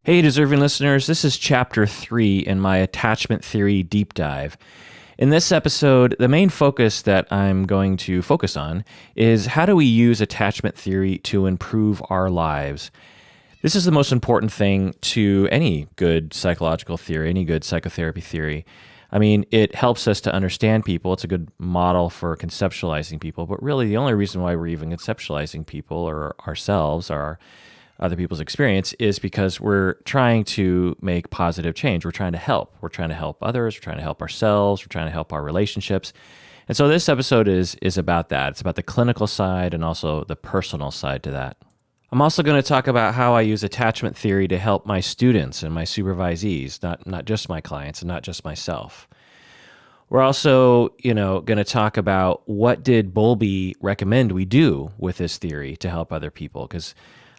Hey, deserving listeners, this is Chapter 3 in my Attachment Theory Deep Dive. In this episode, the main focus that I'm going to focus on is how do we use attachment theory to improve our lives? This is the most important thing to any good psychological theory, any good psychotherapy theory. I mean, it helps us to understand people. It's a good model for conceptualizing people, but really the only reason why we're even conceptualizing people or ourselves or other people's experience is because we're trying to make positive change. We're trying to help. We're trying to help others. We're trying to help ourselves. We're trying to help our relationships. And so this episode is about that. It's about the clinical side and also the personal side to that. I'm also going to talk about how I use attachment theory to help my students and my supervisees, not just my clients and not just myself. We're also, going to talk about what did Bowlby recommend we do with this theory to help other people, because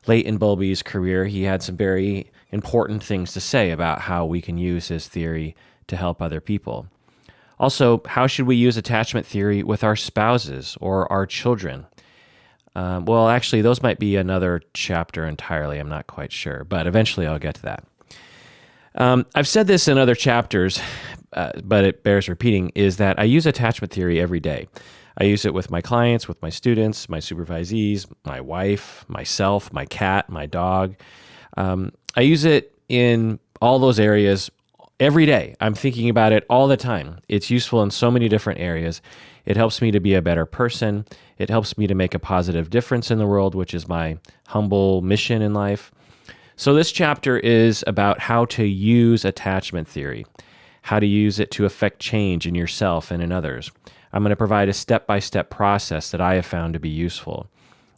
late in Bowlby's career, he had some very important things to say about how we can use his theory to help other people. Also, how should we use attachment theory with our spouses or our children? Well, actually, those might be another chapter entirely. I'm not quite sure, but eventually I'll get to that. I've said this in other chapters, but it bears repeating, is that I use attachment theory every day. I use it with my clients, with my students, my supervisees, my wife, myself, my cat, my dog. I use it in all those areas every day. I'm thinking about it all the time. It's useful in so many different areas. It helps me to be a better person. It helps me to make a positive difference in the world, which is my humble mission in life. So this chapter is about how to use attachment theory, how to use it to affect change in yourself and in others. I'm going to provide a step-by-step process that I have found to be useful.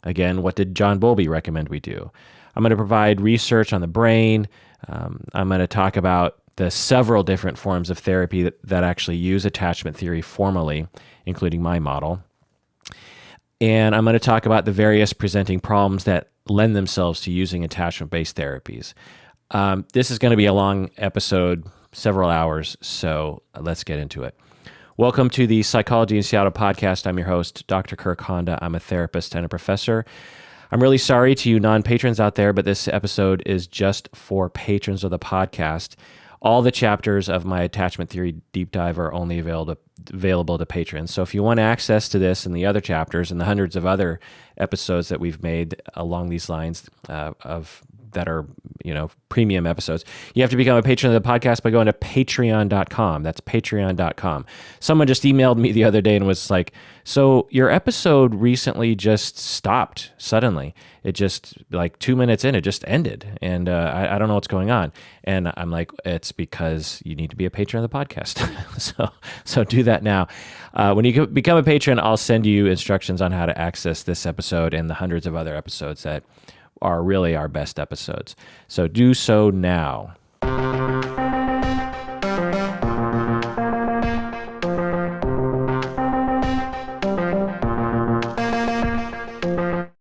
Again, what did John Bowlby recommend we do? I'm going to provide research on the brain. I'm going to talk about the several different forms of therapy that actually use attachment theory formally, including my model. And I'm going to talk about the various presenting problems that lend themselves to using attachment-based therapies. This is going to be a long episode, several hours, so let's get into it. Welcome to the Psychology in Seattle podcast. I'm your host, Dr. Kirk Honda. I'm a therapist and a professor. I'm really sorry to you non-patrons out there, but this episode is just for patrons of the podcast. All the chapters of my attachment theory deep dive are only available to patrons. So if you want access to this and the other chapters and the hundreds of other episodes that we've made along these lines that are, premium episodes, you have to become a patron of the podcast by going to patreon.com. That's patreon.com. Someone just emailed me the other day and was like, so your episode recently just stopped suddenly. It just, like 2 minutes in, it just ended. And I don't know what's going on. And I'm like, it's because you need to be a patron of the podcast. So do that now. When you become a patron, I'll send you instructions on how to access this episode and the hundreds of other episodes that are really our best episodes. So do so now.